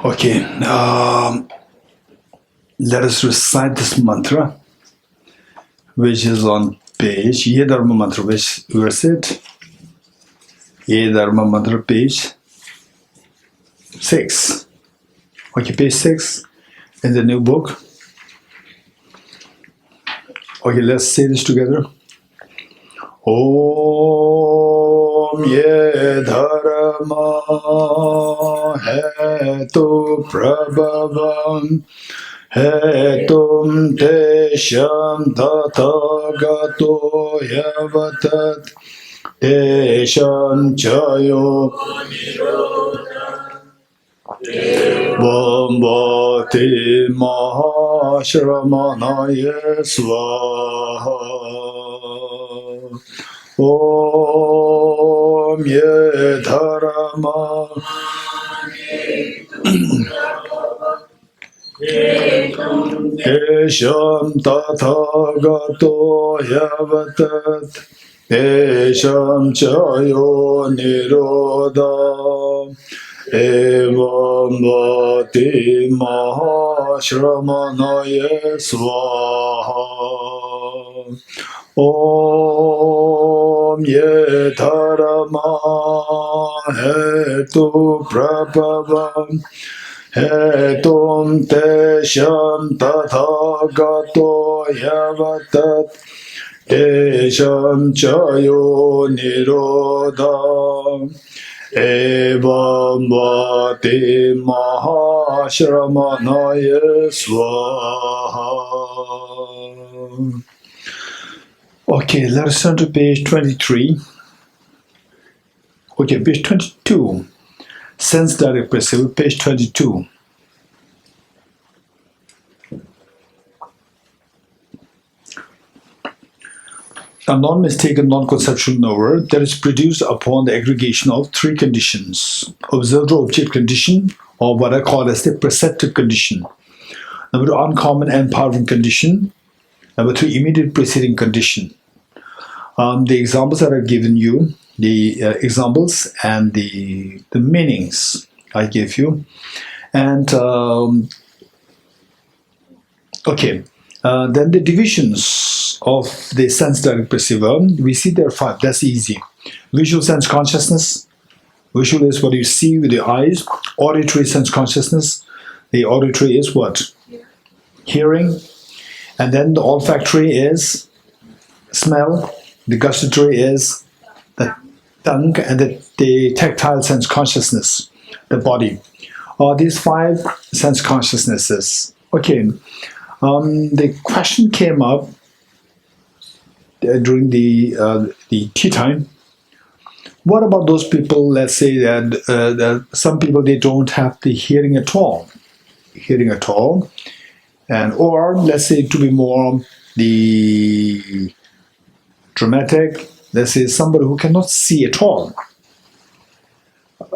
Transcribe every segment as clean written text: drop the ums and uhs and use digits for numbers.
Okay, let us recite this mantra, which is on page Ye Dharma mantra, which verse it? Ye Dharma mantra, page 6. Okay, page 6 in the new book. Okay, let's say this together. Om ye dharma hetu prabhavam hetum tesham tathagato yavatat tesham chayo Vambati mahashramanaya svaha Om ye dharma Esham tathagato yavatat Esham chayo nirodha Evam vati mahashramanaya svaha Om ye dharma hetu prabhavam hetum tesham tathagato yavatat tesham chayo nirodha Evam vati mahashramanaya svaha. Okay, let's turn to page 23. Okay, page 22. Sense direct perception, page 22. A non-mistaken, non-conceptual knower that is produced upon the aggregation of three conditions. Observer-object condition, or what I call as the perceptive condition. Number 2, uncommon and empowering condition. Number 3, immediate preceding condition. The examples that I've given you, the examples and the meanings I gave you. And okay, then the divisions of the sense direct perceiver, we see there are 5. That's easy. Visual sense consciousness. Visual is what you see with your eyes. Auditory sense consciousness. The auditory is what? Hearing. And then the olfactory is smell. The gustatory is the tongue, and the tactile sense consciousness, the body. These 5 sense consciousnesses. Okay. The question came up during the tea time. What about those people, let's say that some people, they don't have the hearing at all, and or let's say, to be more the dramatic, let's say somebody who cannot see at all.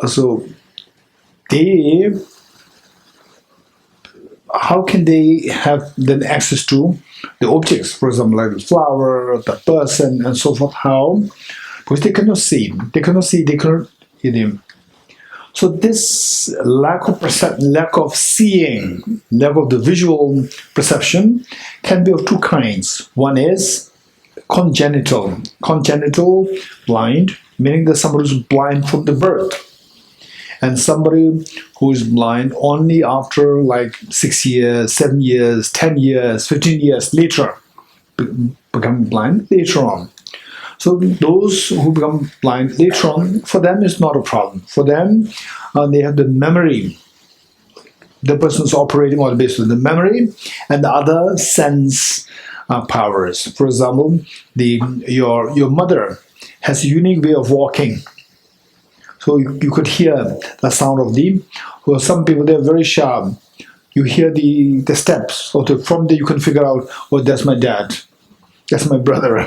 So how can they have then access to the objects, for example, like the flower, the person, and so forth? How? Because they cannot see, they cannot hear them. So this lack of seeing, lack of the visual perception can be of 2 kinds. One is congenital blind, meaning that somebody who's blind from the birth, and somebody who is blind only after like 6 years, 7 years, 10 years, 15 years later, become blind later on. So those who become blind later on, for them it's not a problem. For them, they have the memory. The person is operating on the basis of the memory and the other sense powers. For example, your mother has a unique way of walking. So you could hear the sound of well, some people, they're very sharp. You hear the steps. So from there you can figure out, oh, that's my dad. That's my brother.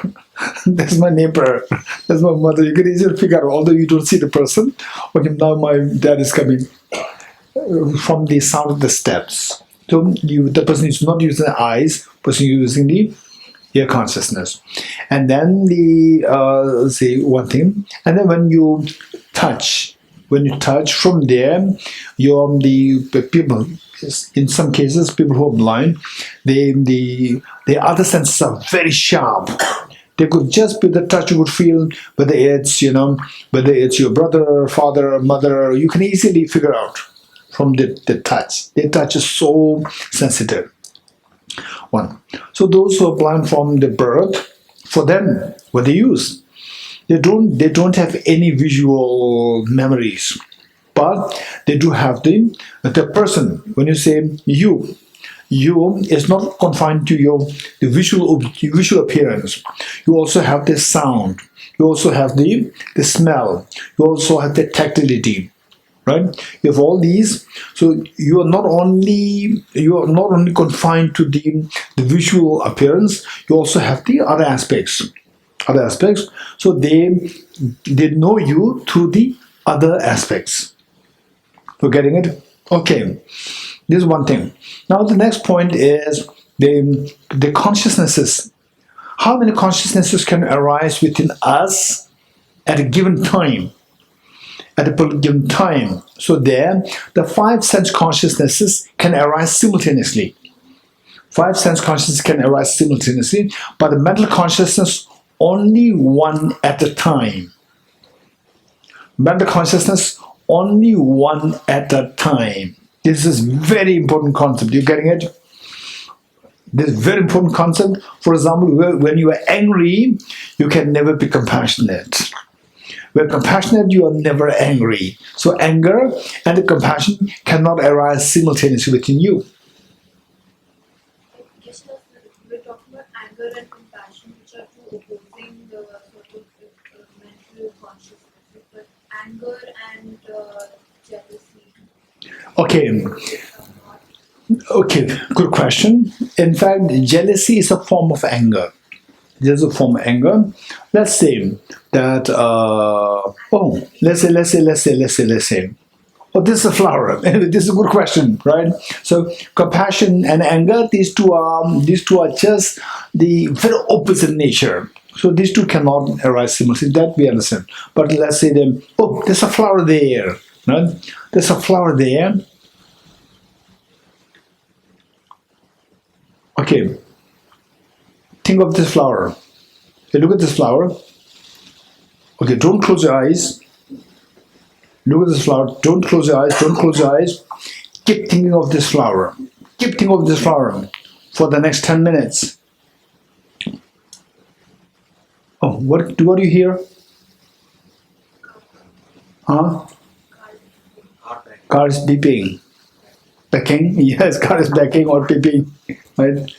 That's my neighbor. That's my mother. You can easily figure out, although you don't see the person. Okay, now my dad is coming from the sound of the steps. So the person is not using the eyes, person using the ear consciousness. And then say one thing. And then when you touch when you touch from there, the people, in some cases, people who are blind, the other senses are very sharp. They could just with the touch, you would feel whether it's, whether it's your brother, father, mother. You can easily figure out from the touch. The touch is so sensitive. One. So those who are blind from the birth, for them, what they use, they don't have any visual memories, but they do have the person. When you say you is not confined to the visual appearance. You also have the sound. You also have the smell. You also have the tactility. Right? You have all these, so you are not only confined to the visual appearance. You also have the other aspects. So they know you through the other aspects. You're getting it? Okay. This is one thing. Now the next point is the consciousnesses. How many consciousnesses can arise within us at a given time? At a given time. So there, the 5 sense consciousnesses can arise simultaneously. 5 sense consciousnesses can arise simultaneously, but the mental consciousness only one at a time. Mental consciousness only one at a time. This is very important concept. You're getting it? This is very important concept. For example, when you are angry, you can never be compassionate. When compassionate, you are never angry. So anger and the compassion cannot arise simultaneously within you. Yes, we're talking about anger and compassion, which are two opposing sort of mental consciousnesses, but anger and jealousy. Okay, good question. In fact, jealousy is a form of anger. There's a form of anger. Let's say that, let's say, oh, this is a flower. This is a good question, right? So compassion and anger, these two are just the very opposite nature. So these two cannot arise simultaneously. That we understand. But let's say there's a flower there, right? There's a flower there. Okay. Think of this flower. Okay, look at this flower. Okay, don't close your eyes. Look at this flower. Don't close your eyes. Don't close your eyes. Keep thinking of this flower. Keep thinking of this flower for the next 10 minutes. Oh, what do you hear? Huh? Car is beeping. Becking? Yes, car is becking or beeping. Right?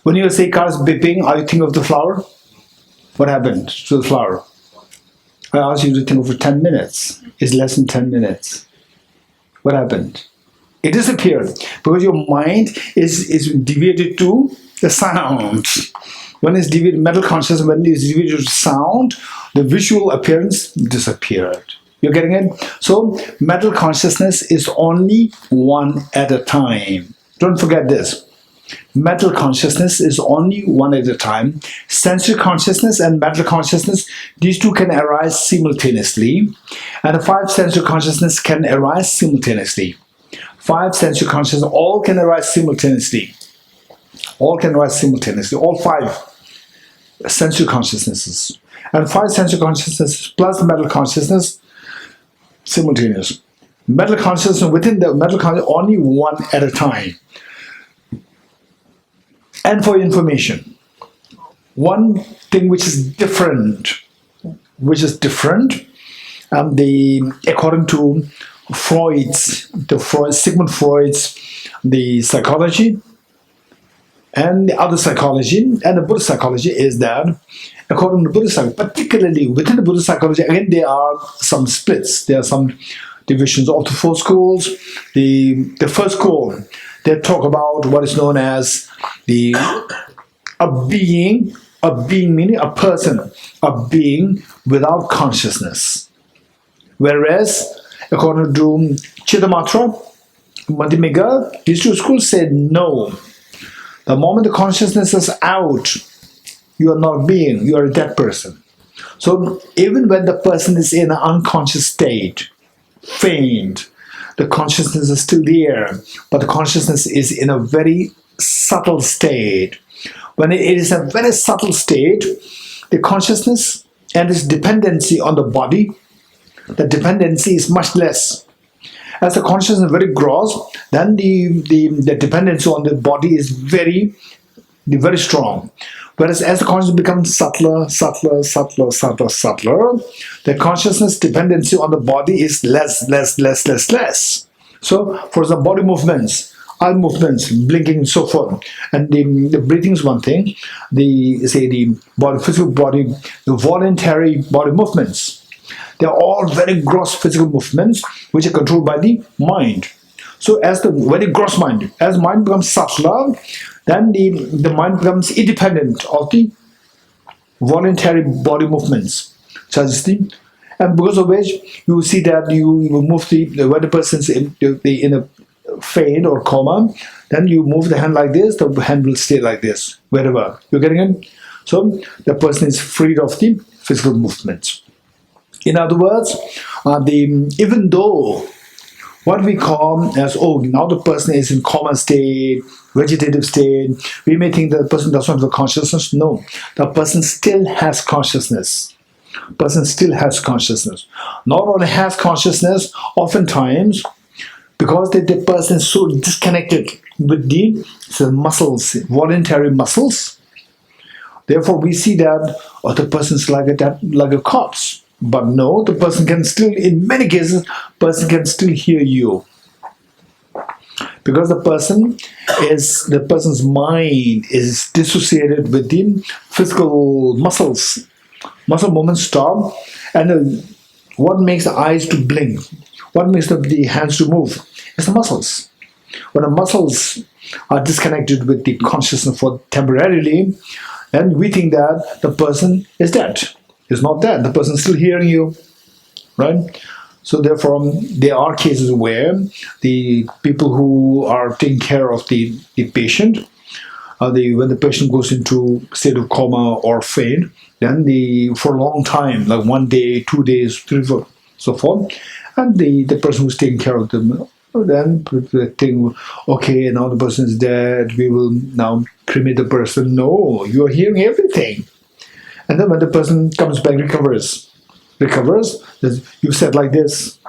When you say car is beeping, are you thinking of the flower? What happened to the flower? I asked you to think for 10 minutes. It's less than 10 minutes. What happened? It disappeared because your mind is deviated to the sound. When it's deviated, mental consciousness, when it's deviated to sound, the visual appearance disappeared. You're getting it? So mental consciousness is only one at a time. Don't forget this. Mental consciousness is only one at a time. Sensory consciousness and mental consciousness, these two can arise simultaneously. And the 5 sensory consciousness can arise simultaneously. 5 sensory consciousness, all can arise simultaneously. All can arise simultaneously. All 5 sensory consciousnesses. And 5 sensory consciousnesses plus mental consciousness, simultaneous. Mental consciousness, within the mental consciousness, only one at a time. And for information, one thing which is different, according to Sigmund Freud's, the psychology, and the other psychology, and the Buddhist psychology, is that according to Buddhist psychology, particularly within the Buddhist psychology, again there are some splits, there are some divisions of the 4 schools. The first school, they talk about what is known as a being meaning a person, a being without consciousness. Whereas, according to Chittamatra, Madhyamika, these 2 schools said no. The moment the consciousness is out, you are not a being, you are a dead person. So even when the person is in an unconscious state, faint, the consciousness is still there, but the consciousness is in a very subtle state. When it is a very subtle state, the consciousness and its dependency on the body, the dependency is much less. As the consciousness is very gross, then the dependency on the body is very strong. Whereas as the consciousness becomes subtler, the consciousness dependency on the body is less. So, for example, body movements, eye movements, blinking, and so forth, and the breathing is one thing. The body, physical body, the voluntary body movements, they are all very gross physical movements which are controlled by the mind. So, as the very gross mind, as mind becomes subtler, then the mind becomes independent of the voluntary body movements, such as and because of which you see that you move when the person's in a faint or coma, then you move the hand like this, the hand will stay like this, wherever. You're getting it? So the person is freed of the physical movements. In other words, even though what we call as, oh, now the person is in coma state, vegetative state, we may think that the person does not have consciousness. No, the person still has consciousness. Person still has consciousness. Not only has consciousness, oftentimes, because the person is so disconnected with the muscles, voluntary muscles, therefore we see that the person is like a corpse. But no, the person can still, in many cases, person can still hear you. Because the person's mind is dissociated with the physical muscles. Muscle movements stop, and what makes the eyes to blink? What makes the hands to move? It's the muscles. When the muscles are disconnected with the consciousness for temporarily, then we think that the person is dead. It's not that. The person is still hearing you, right? So therefore, there are cases where the people who are taking care of the patient, when the patient goes into state of coma or faint, then for a long time, like 1 day, 2 days, 3, 4, so forth, and the person who's taking care of them, then the thing, okay, now the person is dead, we will now cremate the person. No, you are hearing everything. And then when the person comes back, recovers, you said like this.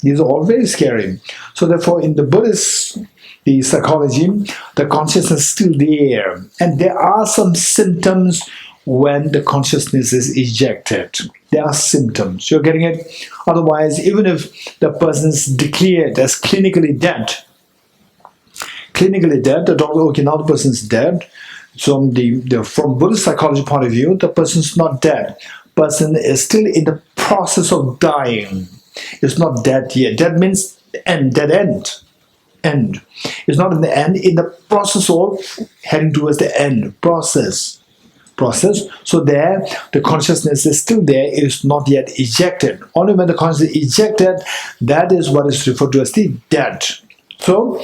These are all very scary. So therefore, in the Buddhist, the psychology, the consciousness is still there. And there are some symptoms when the consciousness is ejected. There are symptoms. You're getting it? Otherwise, even if the person is declared as clinically dead, the doctor, okay, now the person is dead. So from Buddhist psychology point of view, the person is not dead. Person is still in the process of dying. It's not dead yet. Dead means end, dead end. End. It's not in the end, in the process of heading towards the end. Process. So there, the consciousness is still there. It is not yet ejected. Only when the consciousness is ejected, that is what is referred to as the dead. So,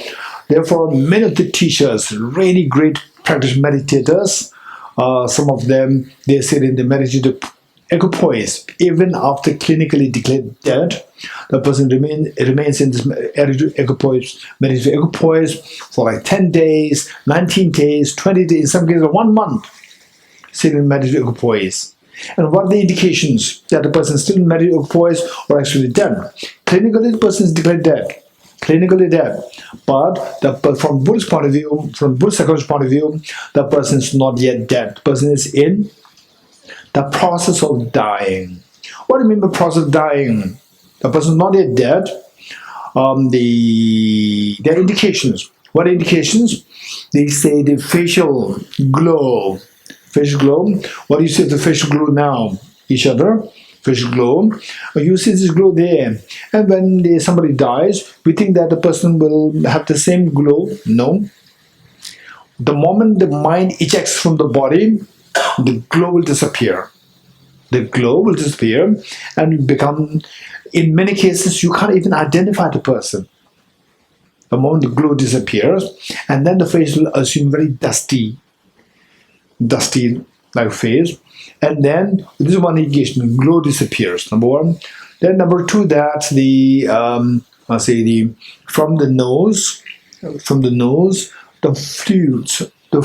therefore, many of the teachers, really great practice meditators, some of them, they sit in the meditative equipoise. Even after clinically declared dead, the person remains in this meditative equipoise for like 10 days, 19 days, 20 days, in some cases 1 month, sitting in meditative equipoise. And what are the indications that the person is still in meditative equipoise or actually dead? Clinically, the person is declared dead. Clinically dead. But from Buddhist point of view, from Buddhist psychology point of view, the person is not yet dead. The person is in the process of dying. What do you mean by process of dying? The person is not yet dead. There are indications. What are indications? They say the facial glow. Facial glow. What do you see the facial glow now? Each other. Facial glow. You see this glow there. And when somebody dies, we think that the person will have the same glow. No. The moment the mind ejects from the body, the glow will disappear. The glow will disappear and become, in many cases, you can't even identify the person. The moment the glow disappears, and then the face will assume very dusty like phase. And then this is one indication, glow disappears, number one. Then number two, that the from the nose, the fluids will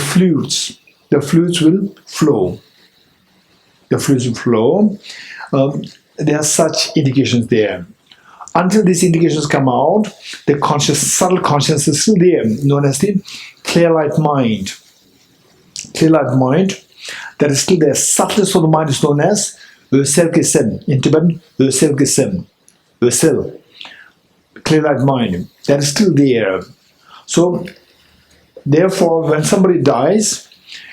flow. The fluids will flow. There are such indications there. Until these indications come out, the subtle consciousness is still there, known as the clear light mind. Clear light mind, that is still there. Subtlest of the mind is known as Öselkisem. In Tibetan, Öselkisem. Ösel. Clear light mind. That is still there. So, therefore, when somebody dies,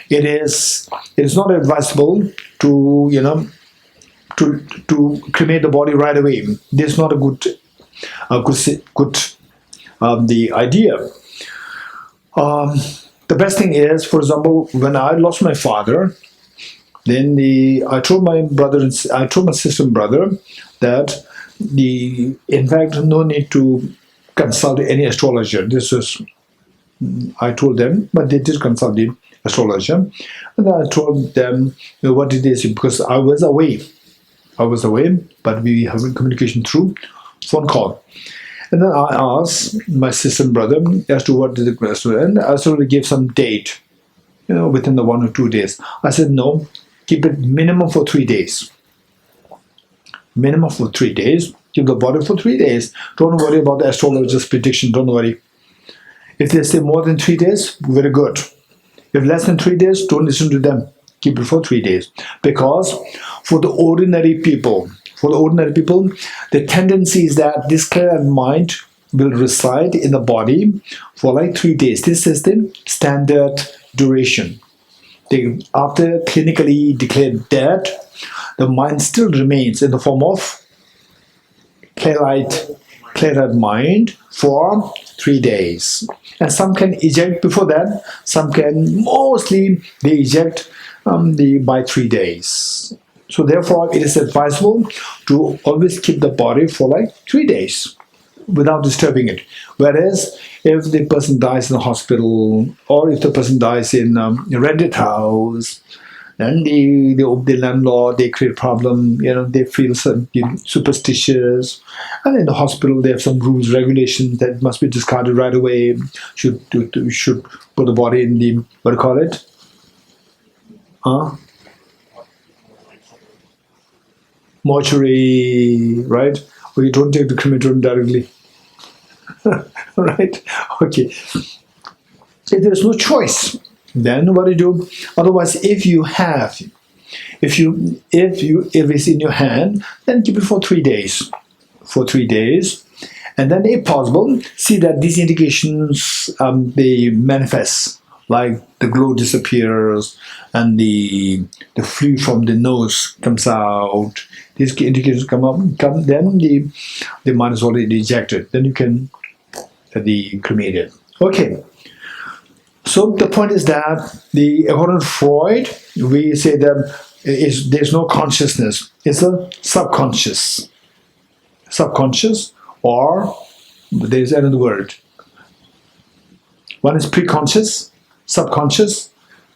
it is not advisable to to cremate the body right away. This is not a good the idea. The best thing is, for example, when I lost my father, then I told my sister and brother that in fact, no need to consult any astrologer. I told them, but they did consult the astrologer, and I told them what it is, because I was away, but we have communication through phone call. And then I asked my sister and brother as to what is the question, and I sort of gave some date, within the 1 or 2 days. I said, no, keep it minimum for 3 days. Minimum for 3 days. Keep the body for 3 days. Don't worry about the astrologer's prediction. Don't worry. If they say more than 3 days, very good. If less than 3 days, don't listen to them. Keep it for 3 days. Because for the ordinary people, the tendency is that this clear mind will reside in the body for like 3 days. This is the standard duration. After clinically declared dead, the mind still remains in the form of clear-eyed mind for 3 days. And some can eject before that, some can, mostly they eject by 3 days. So therefore, it is advisable to always keep the body for like 3 days without disturbing it. Whereas if the person dies in the hospital, or if the person dies in a rented house, then the landlord, they create problem, they feel superstitious. And in the hospital, they have some rules, regulations that must be discarded right away. Should put the body in the, what do you call it? Mortuary, right? Or you don't take the crematorium directly. Right? Okay. If there's no choice, then what do you do? Otherwise, if it's in your hand, then keep it for 3 days. For 3 days. And then if possible, see that these indications they manifest, like the glow disappears and the fluid from the nose comes out. These indications come, then the mind is already ejected. Then you can cremate it. Okay. So the point is that according to Freud, we say that there's no consciousness. It's a subconscious. Subconscious, or there's another word. One is preconscious, subconscious,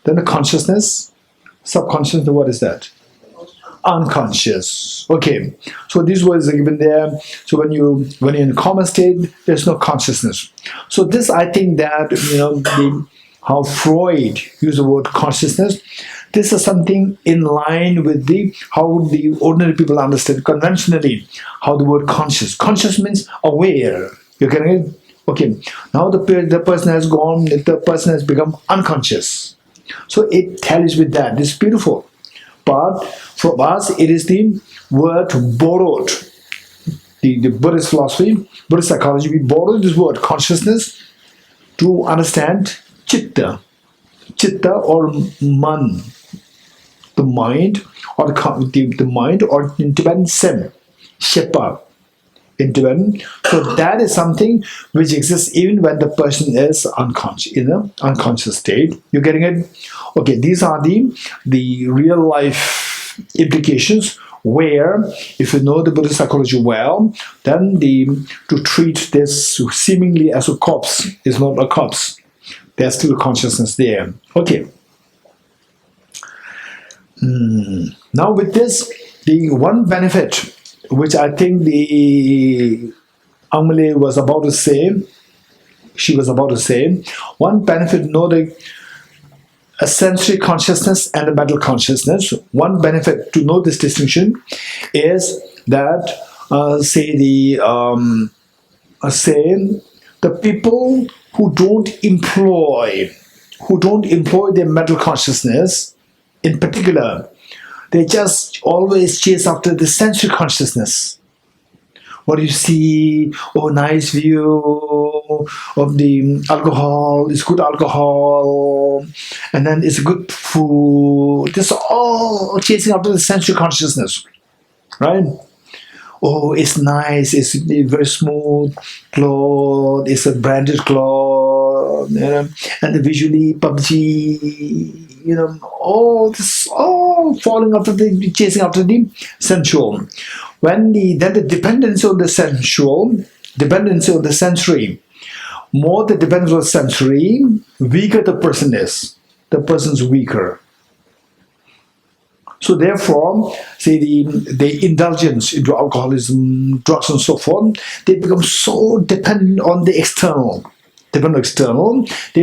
then the consciousness, subconscious. What is that? Unconscious. Okay. So these words are given there. So when you're in a coma state, there's no consciousness. So this, I think that how Freud used the word consciousness, this is something in line with how the ordinary people understand conventionally how the word conscious. Conscious means aware. You getting it? Okay. Now the person has gone, the person has become unconscious. So it tallies with that. It's beautiful. But for us, it is the word borrowed. The Buddhist philosophy, Buddhist psychology, we borrowed this word consciousness to understand chitta or man, the mind, or the mind, or in Tibetan sem, shepa, in Tibetan. So that is something which exists even when the person is unconscious, in an unconscious state. You're getting it? Okay, these are the real life implications, where if you know the Buddhist psychology well, then to treat this seemingly as a corpse is not a corpse. There's still consciousness there. Okay. Now with this, the one benefit which I think the Amale was about to say, she was about to say, one benefit, know the a sensory consciousness and a mental consciousness. One benefit to know this distinction is that say the people who don't employ their mental consciousness in particular, they just always chase after the sensory consciousness. What do you see? Oh, nice view of the alcohol. It's good alcohol, and then it's good food. This all chasing after the sensory consciousness, right? Oh, it's nice. It's very smooth cloth. It's a branded cloth, and the visually PUBG. All this, all falling after the chasing after the sensual. Then the dependency on the sensual, dependency on the sensory. More the dependence on the sensory, weaker the person is. The person's weaker. So therefore, say the indulgence into alcoholism, drugs and so forth, they become so dependent on the external. They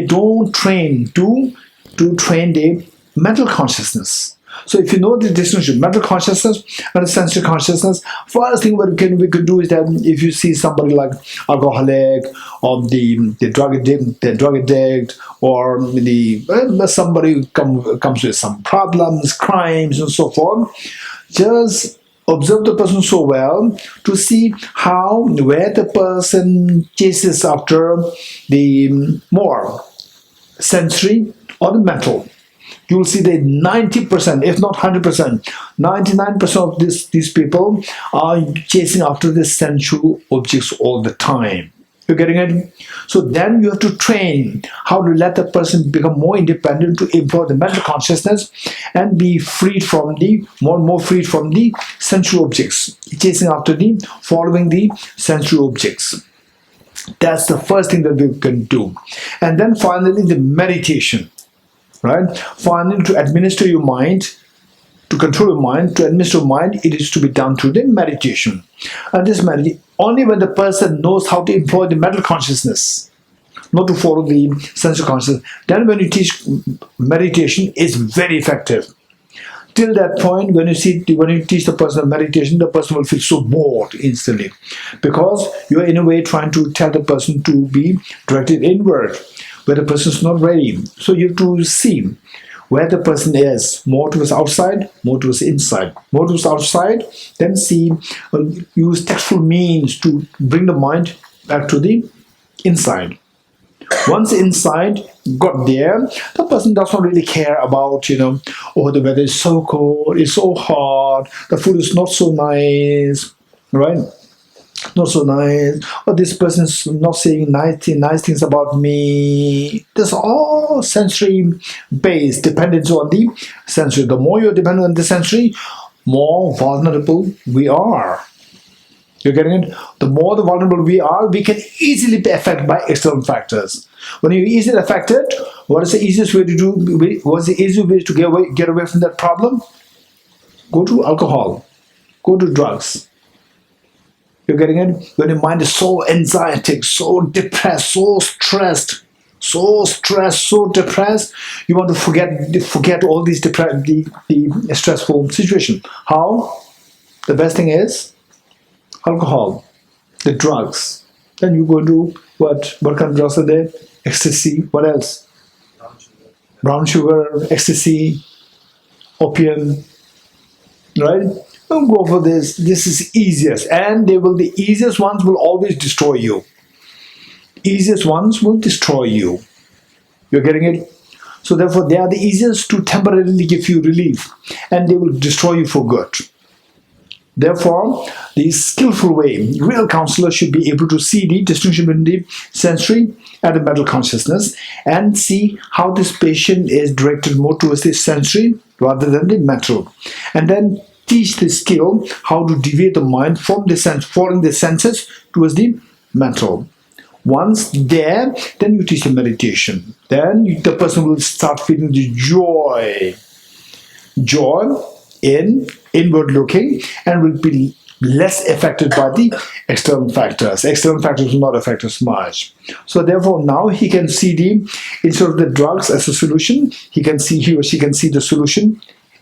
don't train to train the mental consciousness. So if you know the distinction, mental consciousness and the sensory consciousness, first thing we could do is that if you see somebody like alcoholic or the drug addict, or somebody who comes with some problems, crimes and so forth, just observe the person so well to see where the person chases after the more sensory or the mental. You will see that 90%, if not 100%, 99% of these people are chasing after the sensual objects all the time. You're getting it? So then you have to train how to let the person become more independent, to employ the mental consciousness and be freed from more freed from the sensual objects, chasing after following the sensual objects. That's the first thing that we can do. And then finally, the meditation. Right? Finally, to administer your mind, to control your mind, to administer your mind, it is to be done through the meditation. And this meditation, only when the person knows how to employ the mental consciousness, not to follow the sensory consciousness, then when you teach meditation, it's very effective. Till that point, when you teach the person meditation, the person will feel so bored instantly, because you are in a way trying to tell the person to be directed inward, where the person is not ready. So you have to see where the person is, more towards outside, more towards inside. More towards outside, then see, use tactful means to bring the mind back to the inside. Once inside, got there, the person does not really care about, oh, the weather is so cold, it's so hot, the food is not so nice, right? Not so nice, or this person is not saying nice things about me. This all sensory based, dependence on the sensory. The more you're dependent on the sensory, more vulnerable we are. You're getting it? The more the vulnerable we are, we can easily be affected by external factors. When you're easily affected, what is the easiest way to do? What's the easiest way to get away from that problem? Go to alcohol. Go to drugs. You're getting it? When your mind is so anxietic, so depressed, so stressed, so depressed, you want to forget all these the stressful situation. How? The best thing is alcohol, the drugs. Then you go do what? What kind of drugs are there? Ecstasy. What else? Brown sugar, ecstasy, opium. Right? Don't go for this. This is easiest, and the easiest ones will always destroy you. Easiest ones will destroy you. You're getting it? So therefore, they are the easiest to temporarily give you relief, and they will destroy you for good. Therefore, the skillful way, real counselor should be able to see the distinction between the sensory and the mental consciousness, and see how this patient is directed more towards the sensory rather than the mental, and then teach the skill how to deviate the mind from the following the senses towards the mental. Once there, then you teach the meditation. Then the person will start feeling the joy. joy in inward looking and will be less affected by the external factors. External factors will not affect us much. So therefore now he can see instead of the drugs as a solution, he or she can see the solution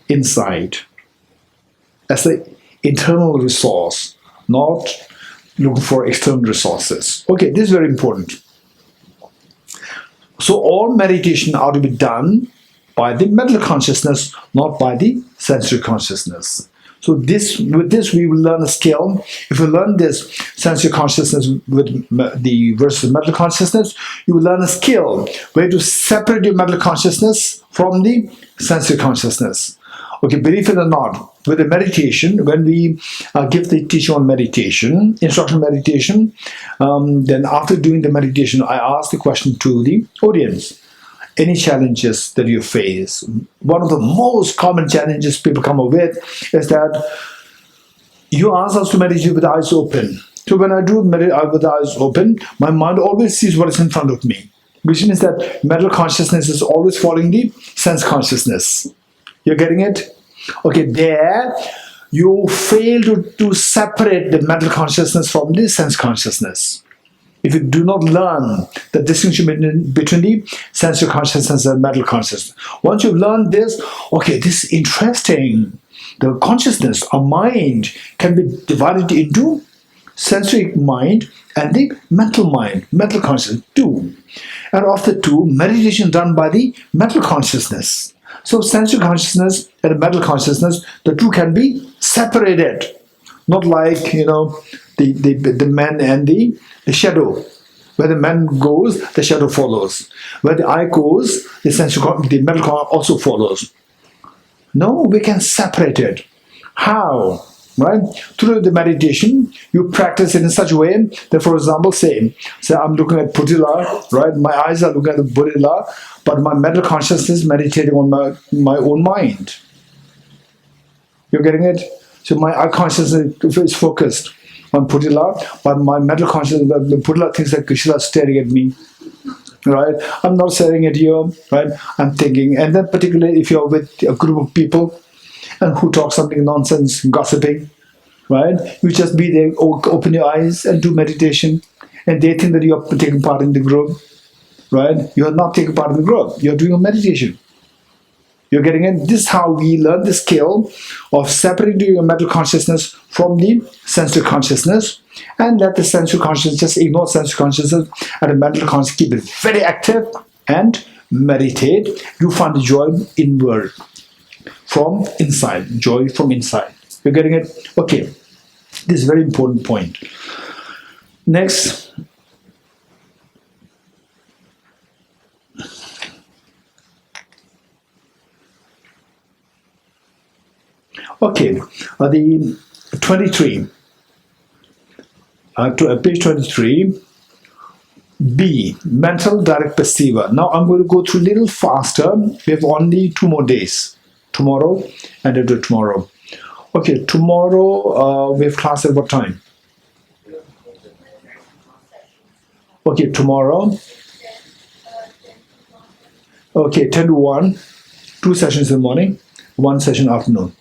inside as the internal resource, not looking for external resources. Okay, this is very important. So all meditation ought to be done by the mental consciousness, not by the sensory consciousness. So with this we will learn a skill. If you learn this sensory consciousness with the versus mental consciousness, you will learn a skill where to separate your mental consciousness from the sensory consciousness. Okay, believe it or not, with the meditation, when we give the teaching on meditation, instruction meditation, then after doing the meditation, I ask the question to the audience. Any challenges that you face? One of the most common challenges people come up with is that you ask us to meditate with the eyes open. So when I do meditate with the eyes open, my mind always sees what is in front of me, which means that mental consciousness is always following the sense consciousness. You're getting it? Okay, there you fail to separate the mental consciousness from the sense consciousness. If you do not learn the distinction between the sensory consciousness and mental consciousness, once you've learned this, okay, this is interesting. The consciousness, our mind, can be divided into sensory mind and the mental mind, mental consciousness, two. And of the two, meditation done by the mental consciousness. So sensory consciousness and mental consciousness, the two can be separated. Not like, the man and the shadow. Where the man goes, the shadow follows. Where the eye goes, the mental also follows. No, we can separate it. How? Right? Through the meditation, you practice it in such a way that, for example, say I'm looking at Buddha, right? My eyes are looking at the Buddha, but my mental consciousness is meditating on my own mind. You're getting it? So my eye consciousness is focused on Buddha, but my mental consciousness, the Buddha thinks that Krishna is staring at me. Right? I'm not staring at you, right? I'm thinking. And then particularly if you're with a group of people and who talk something nonsense, gossiping, right? You just be there, open your eyes and do meditation. And they think that you're taking part in the group, right? You're not taking part in the group. You're doing a meditation. You're getting it? This is how we learn the skill of separating your mental consciousness from the sensory consciousness, and let the sensory consciousness just ignore sensory consciousness and the mental consciousness, keep it very active and meditate. You find the joy inward, from inside, joy from inside. You're getting it? Okay, this is a very important point. Next. Okay, the 23, page 23, B, mental direct perceiver. Now I'm going to go through a little faster. We have only 2 more days, tomorrow and after tomorrow. Okay, tomorrow we have class at what time? Okay, tomorrow. Okay, 10 to 1, 2 sessions in the morning, 1 session afternoon.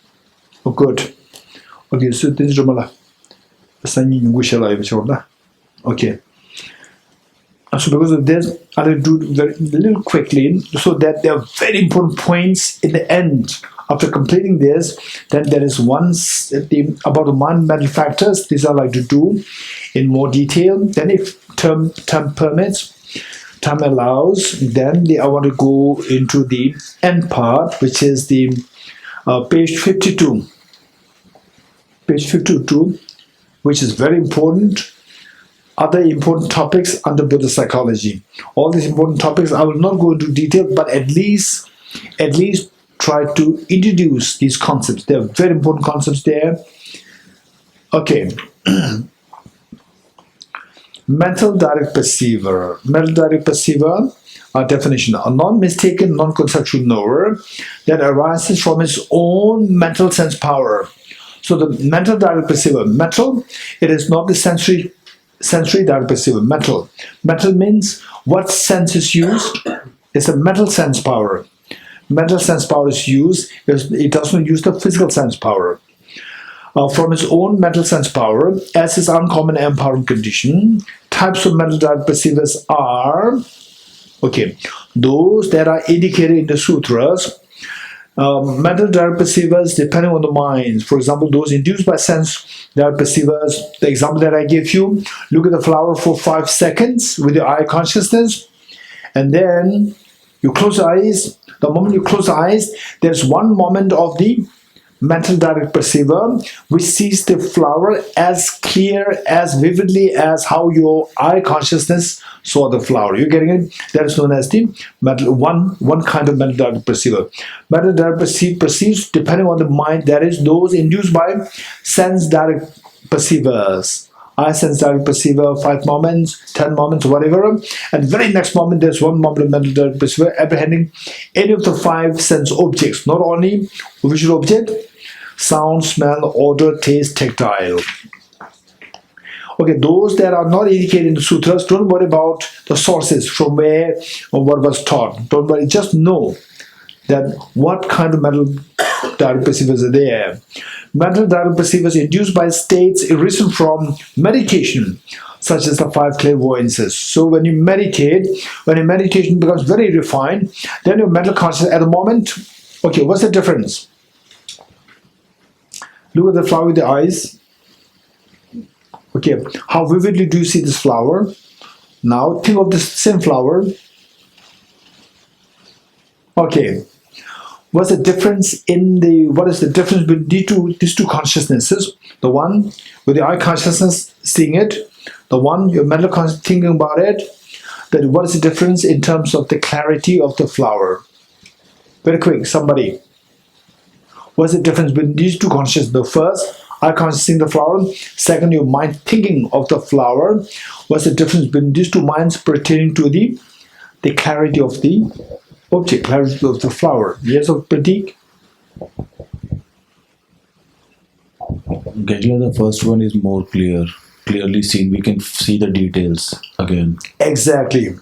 Oh, good. Okay, so this is okay. So because of this, I'll do a little quickly so that there are very important points in the end. After completing this, then there is about the mental factors. These I like to do in more detail. Then if time permits, time allows, then I want to go into the end part, which is the page 52. Page 52, which is very important. Other important topics under Buddhist psychology. All these important topics I will not go into detail, but at least try to introduce these concepts. They are very important concepts there. Okay. Mental direct perceiver. Mental direct perceiver, definition: a non-mistaken, non-conceptual knower that arises from its own mental sense power. So the mental direct perceiver, mental, it is not the sensory direct perceiver, mental. Mental means what sense is used. It's a mental sense power. mental sense power is used. It does not use the physical sense power. From its own mental sense power, as is uncommon empowering condition, types of mental direct perceivers are, okay, those that are indicated in the sutras. Mental direct perceivers depending on the mind. For example, those induced by sense direct perceivers. The example that I gave you, look at the flower for 5 seconds with your eye consciousness, and then you close your eyes. The moment you close the eyes, there's one moment of the mental direct perceiver which sees the flower as clear, as vividly as how your eye consciousness saw the flower. You're getting it? That is known as the mental one kind of mental direct perceiver. Mental direct perceives depending on the mind, that is those induced by sense direct perceivers. I sense direct perceiver, 5 moments, 10 moments, whatever. And very next moment, there's one moment of mental direct perceiver apprehending any of the 5 sense objects, not only visual object, sound, smell, odor, taste, tactile. Okay, those that are not indicated in the sutras, don't worry about the sources from where or what was taught. Don't worry, just know that what kind of mental direct perceivers are there. Mental direct perceivers induced by states arisen from meditation, such as the 5 clairvoyances. So when you meditate, when your meditation becomes very refined, then your mental consciousness at the moment, okay, what's the difference? Look at the flower with the eyes. Okay, how vividly do you see this flower? Now think of this same flower. Okay, what's the difference in the, what is the difference between these two consciousnesses? The one with the eye consciousness seeing it, the one your mental consciousness thinking about it. That what is the difference in terms of the clarity of the flower? Very quick, somebody. What's the difference between these two consciousnesses? The first, eye consciousness seeing the flower. Second, your mind thinking of the flower. What's the difference between these two minds pertaining to the clarity of the object, clarity of the flower? Yes, of Pratik? Getla, the first one is more clearly seen. We can see the details again. Exactly.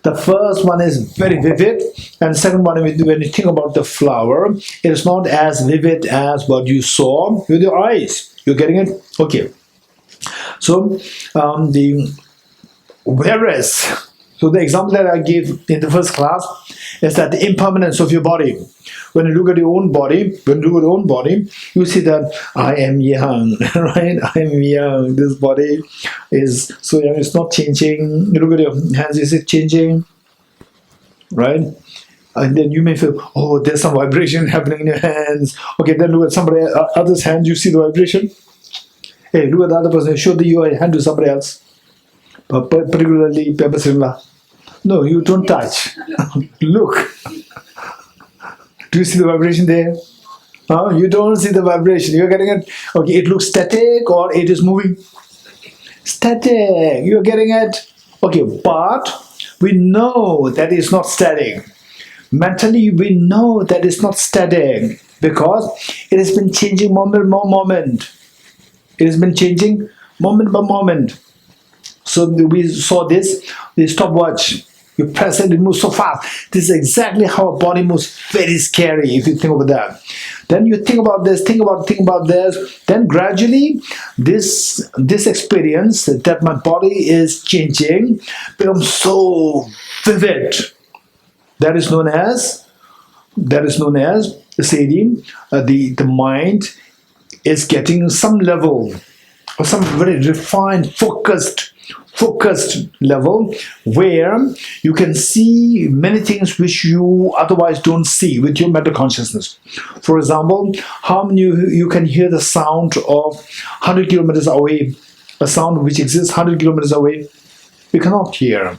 The first one is very vivid, and the second one, when you think about the flower, it is not as vivid as what you saw with your eyes. You're getting it? Okay. So, the example that I gave in the first class is that the impermanence of your body. When you look at your own body, you see that I am young, right? I am young. This body is so young, it's not changing. You look at your hands, is it changing? Right? And then you may feel, oh, there's some vibration happening in your hands. Okay, then look at somebody else's hand, you see the vibration. Hey, look at the other person, show your hand to somebody else. Particularly Pepper Simla. No, you don't touch. Look. Do you see the vibration there? You don't see the vibration. You're getting it? Okay, it looks static or it is moving? Static. You're getting it? Okay, but we know that it's not static. Mentally, we know that it's not static because it has been changing moment by moment. It has been changing moment by moment. So we saw this, the stopwatch. You press it, it moves so fast. This is exactly how a body moves. Very scary if you think about that. Then you think about this, think about this. Then gradually, this experience that my body is changing becomes so vivid. That is known as Sadie. The mind is getting some level, or some very refined, focused level where you can see many things which you otherwise don't see with your mental consciousness. For example, how many you can hear the sound of 100 kilometers away, a sound which exists 100 kilometers away? You cannot hear.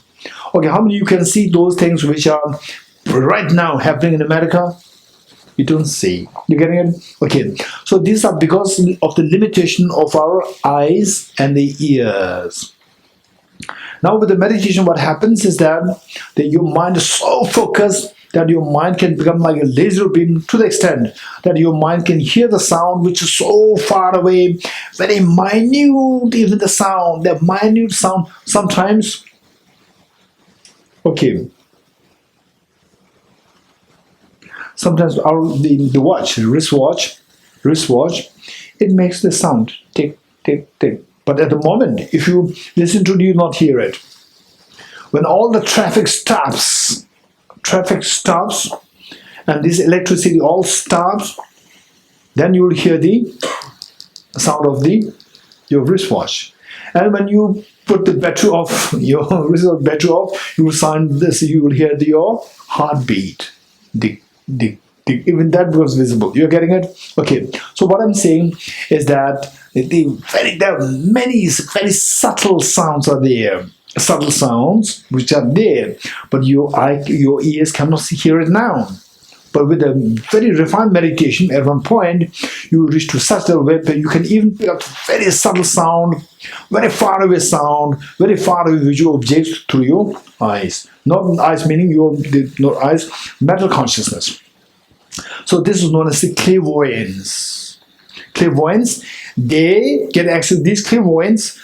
Okay, how many you can see those things which are right now happening in America? You don't see. You getting it? Okay. So these are because of the limitation of our eyes and the ears. Now with the meditation, what happens is that your mind is so focused that your mind can become like a laser beam to the extent that your mind can hear the sound which is so far away, very minute, even the minute sound sometimes. Okay. Sometimes the watch, wristwatch, it makes the sound tick, tick, tick. But at the moment, if you listen to it, you not hear it. When all the traffic stops, and this electricity all stops, then you will hear the sound of your wristwatch. And when you put the battery off, your wristwatch battery off, you will sound this. You will hear your heartbeat. Even that becomes visible. You're getting it? Okay. So what I'm saying is that there are many very subtle sounds are there. Subtle sounds which are there, but your ears cannot hear it now. But with a very refined meditation, at one point, you reach to such a level where you can even pick up very subtle sound, very far away sound, very far away visual objects through your eyes. Not eyes meaning not eyes, mental consciousness. So this is known as the clairvoyance. Clairvoyance, they get access to these clairvoyance,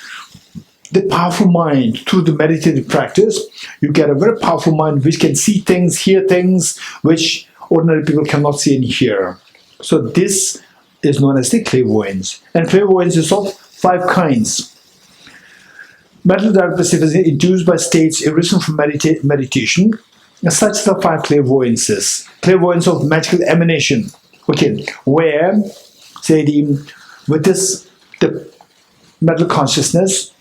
the powerful mind through the meditative practice. You get a very powerful mind which can see things, hear things, which ordinary people cannot see and hear. So this is known as the clairvoyance. And clairvoyance is of 5 kinds. Mental direct perception is induced by states arisen from meditation. Such as the 5 clairvoyances. Clairvoyance of magical emanation. Okay, where, say, the mental consciousness,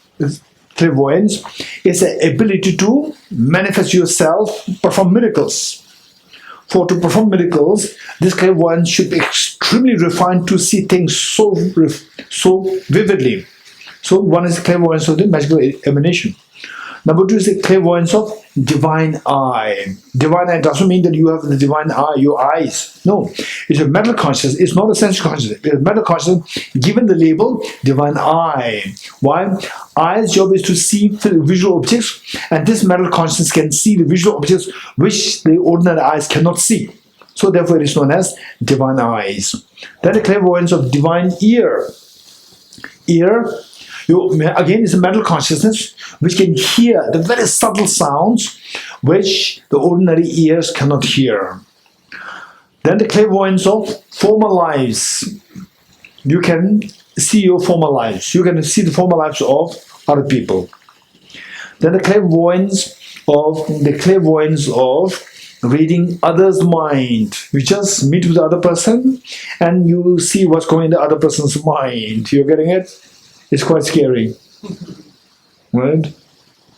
clairvoyance, is the ability to manifest yourself, perform miracles. For to perform miracles, this clairvoyance should be extremely refined to see things so vividly. So one is the clairvoyance of the magical emanation. Number 2 is the clairvoyance of divine eye. Divine eye doesn't mean that you have the divine eye, your eyes. No, it's a mental consciousness. It's not a sense consciousness. It's a mental consciousness given the label divine eye. Why? Eye's job is to see visual objects, and this mental consciousness can see the visual objects which the ordinary eyes cannot see. So therefore it is known as divine eyes. Then the clairvoyance of divine ear. Again, it's a mental consciousness which can hear the very subtle sounds which the ordinary ears cannot hear. Then the clairvoyance of former lives. You can see your former lives. You can see the former lives of other people. Then the clairvoyance of reading others' mind. You just meet with the other person and you see what's going in the other person's mind. You're getting it? It's quite scary, right?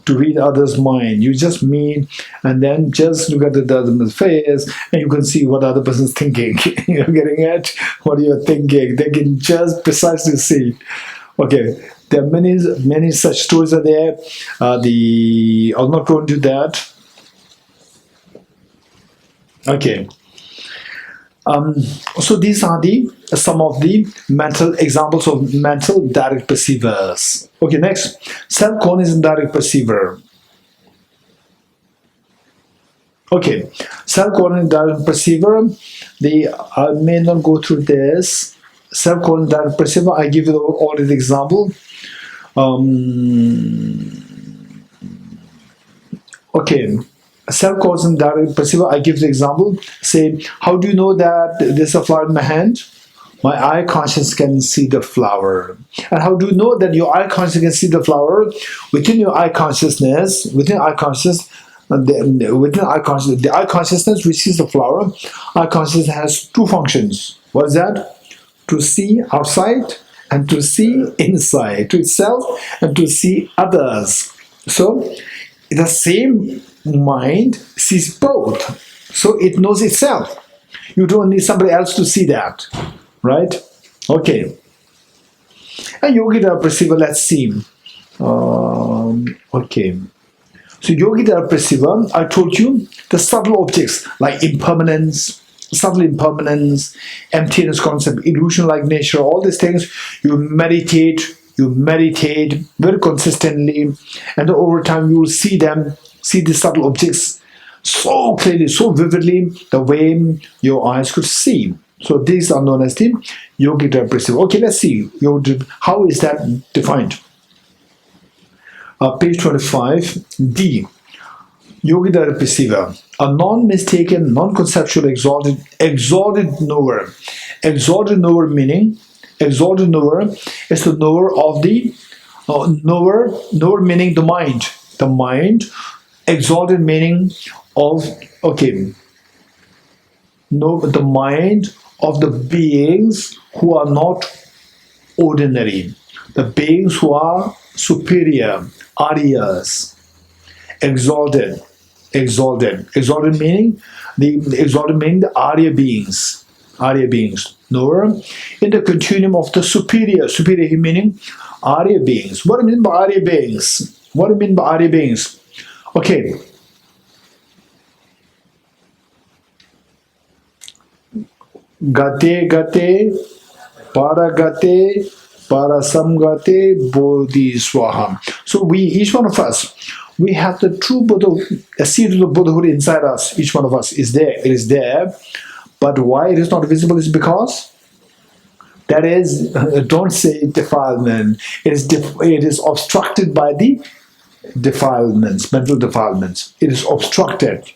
To read others' mind. You just meet and then just look at the other person's face and you can see what the other person's thinking. You're getting it? What you're thinking. They can just precisely see. Okay, there are many such stories are there. I'll not go into that. Okay. So these are some of the mental examples of mental direct perceivers. Okay, next, self-cognizant direct perceiver. Okay, self-cognizant direct perceiver. I may not go through this. Self-cognizant direct perceiver. I give you already the example. Okay. Self-cognizant direct perceiver, I give the example. Say, how do you know that there's a flower in my hand? My eye consciousness can see the flower. And how do you know that your eye consciousness can see the flower? Within your eye consciousness, the eye consciousness which sees the flower, eye consciousness has 2 functions. What is that? To see outside and to see inside, to itself and to see others. So the same mind sees both, so it knows itself. You don't need somebody else to see that, right? Okay. And Yogi Dharma Perceiver, let's see. Okay. So Yogi Dharma Perceiver, I told you the subtle objects like impermanence, subtle impermanence, emptiness concept, illusion-like nature, all these things, you meditate very consistently, and then over time you will see the subtle objects so clearly, so vividly, the way your eyes could see. So these are known as the yogic Dharma perceiver. Okay, let's see. How is that defined? Page 25, D. Yogic Dharma perceiver. A non-mistaken, non-conceptual, exalted knower. Exalted knower meaning, exalted knower is the knower of the knower meaning the mind. The mind, exalted meaning of the mind of the beings who are not ordinary, the beings who are superior, Aryas, exalted meaning the Arya beings, knower in the continuum of the superior meaning Arya beings. What do you mean by Arya beings? Okay. Gate, Paragate, Parasamgate, Bodhi Swaha. So each one of us, we have the true Buddha, a seed of the Buddhahood inside us. Each one of us is there. It is there. But why it is not visible is because that is, don't say defilement. It is obstructed by the defilements, mental defilements. It is obstructed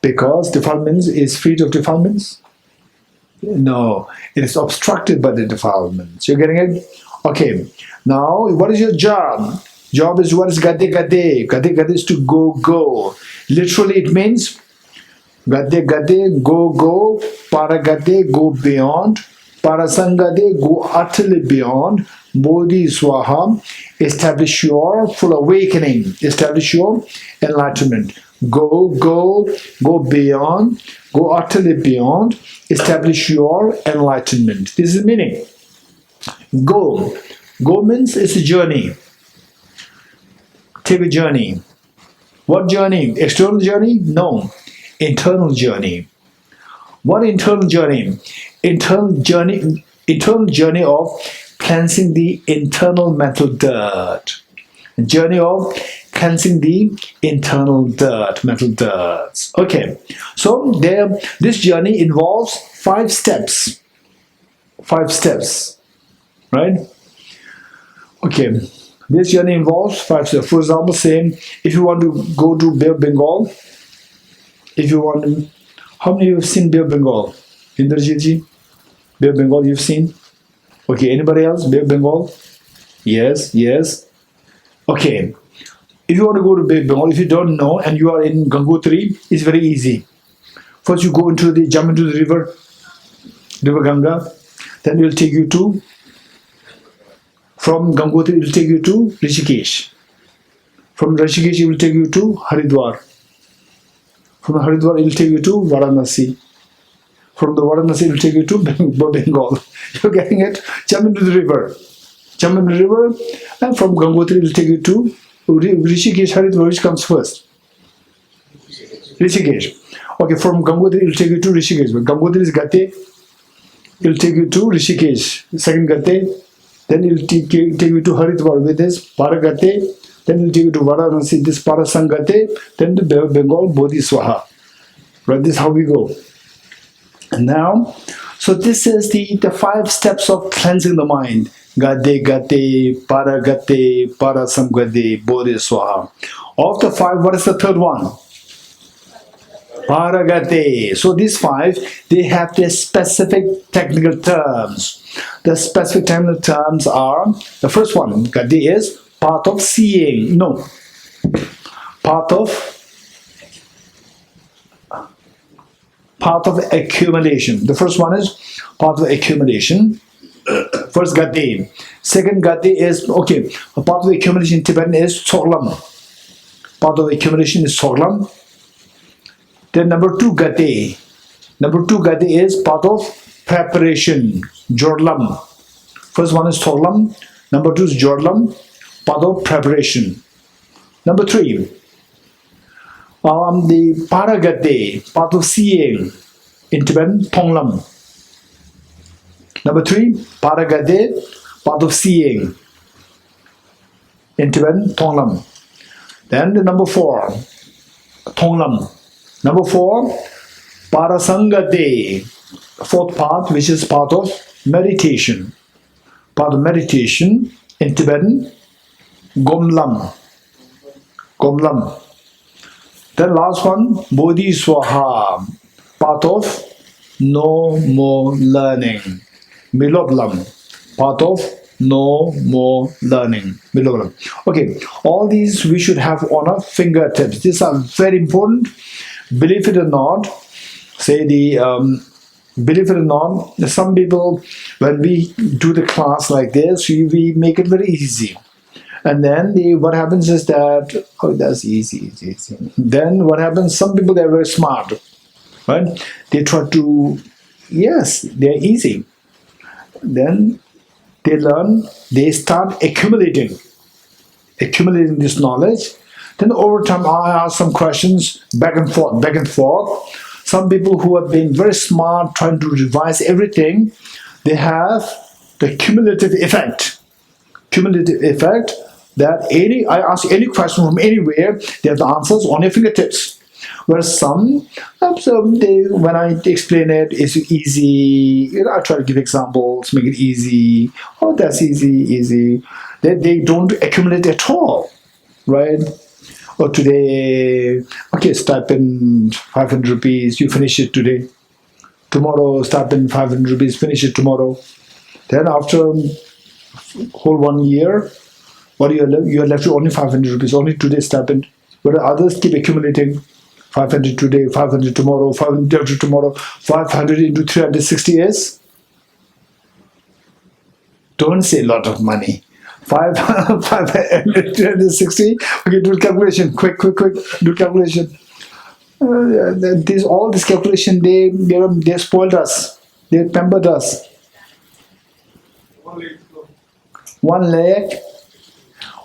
because defilements is freed of defilements. No, it is obstructed by the defilements. You're getting it? Okay. Now, what is your job? Job is what is gade gade. Gade gade is to go. Literally, it means gade gade, go. Para gade, go beyond. Parasangade, go utterly beyond. Bodhi swaha, establish your full awakening. Establish your enlightenment. Go beyond. Go utterly beyond. Establish your enlightenment. This is the meaning. Go. Go means it's a journey. Take a journey. What journey? External journey? No. Internal journey. What internal journey? Internal journey of cleansing the internal mental dirt. Journey of cleansing the internal dirt, mental dirt. Okay, so this journey involves 5 steps. 5 steps, right? Okay, this journey involves 5 steps. For example, saying if you want to go to Bay of Bengal, how many of you have seen Bay of Bengal? Indrajitji, Bay of Bengal you've seen? Okay, anybody else? Bay of Bengal? Yes. Okay. If you want to go to Bay of Bengal, if you don't know and you are in Gangotri, it's very easy. First you jump into the river Ganga, then it will take you to, from Gangotri it will take you to Rishikesh. From Rishikesh it will take you to Haridwar. From Haridwar it will take you to Varanasi. From the Varanasi it will take you to Bengal. You're getting it? Jump into the river, and from Gangotri it will take you to Rishikesh, Haridwar. Which comes first? Rishikesh. Okay, from Gangotri it will take you to Rishikesh. When Gangotri is Gate, it will take you to Rishikesh. Second Gate, then it will take you to Haridwar with this Paragate, then it will take you to Varanasi, this Parasangate, then to Bengal, Bodhi Swaha. Right, this is how we go. And now, so this is the 5 steps of cleansing the mind. Gade gate, paragate, parasamgade, bodhi swaha. Of the 5, what is the third one? Paragate. So these 5, they have their specific technical terms. The specific technical terms are, the first one, gade is path of seeing. No. Path of accumulation. The first one is path of accumulation. First gade. Second gade is, okay, a path of accumulation in Tibetan is soglam. Path of accumulation is soglam. Then number 2 gade. Number 2 gade is path of preparation, jorlam. First one is soglam. Number 2 is jorlam, path of preparation. Number 3, the paragate, path of seeing, in Tibetan, tonglam. Number 3, paragate, path of seeing, in Tibetan, tonglam. Then the number 4, tonglam. Number 4, parasangate, fourth path, which is path of meditation. Path of meditation, in Tibetan, gomlam. Gomlam. Then last one, Bodhiswaha, path of no more learning. Miloblam, path of no more learning. Miloblam. Okay, all these we should have on our fingertips. These are very important. Believe it or not, believe it or not, some people, when we do the class like this, we make it very easy. And then what happens is that, oh, that's easy. Then what happens, some people, they're very smart, right? They try to, yes, they're easy. Then they learn, they start accumulating this knowledge. Then over time, I ask some questions back and forth. Some people who have been very smart, trying to revise everything, they have the cumulative effect. That I ask any question from anywhere, they have the answers on your fingertips. Whereas some when I explain it, it's easy. I try to give examples, make it easy. Oh, that's easy. They don't accumulate at all, right? Or today, okay, stipend 500 rupees, you finish it today. Tomorrow, stipend 500 rupees, finish it tomorrow. Then after whole 1 year, what you are left with only 500 rupees, only today's stipend. But others keep accumulating 500 today, 500 tomorrow, 500 tomorrow, 500 into 360 years. Don't say a lot of money. 500, 360. Okay, do calculation. Quick. Do calculation. All this calculation, they spoiled us. They pampered us. 1 lakh.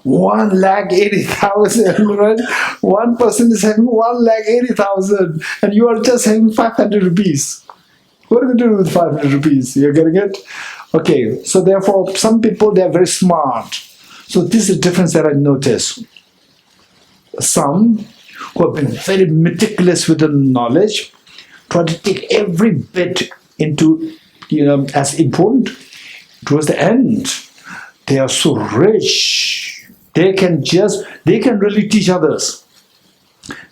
1,80,000, right? One person is having 1,80,000, and you are just having 500 rupees. What are you doing with 500 rupees? You're getting it? Okay, so therefore, some people, they're very smart. So this is the difference that I notice. Some who have been very meticulous with the knowledge, try to take every bit into, as important. Towards the end, they are so rich. They can really teach others.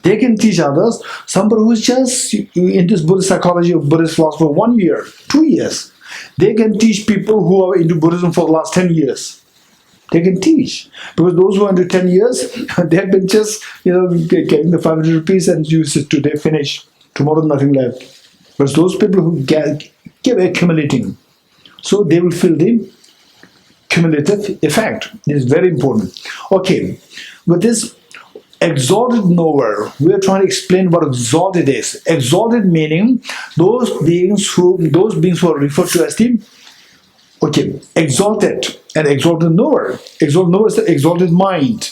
They can teach others. Somebody who's just in this Buddhist psychology or Buddhist philosophy for 1 year, 2 years, they can teach people who are into Buddhism for the last 10 years. They can teach. Because those who are into 10 years, they have been just, getting the 500 rupees and use it today, finish. Tomorrow, nothing left. But those people who keep accumulating, so they will feel the cumulative effect. This is very important. Okay, with this exalted knower, we are trying to explain what exalted is. Exalted meaning those beings who are referred to as the exalted and exalted knower. Exalted knower is the exalted mind.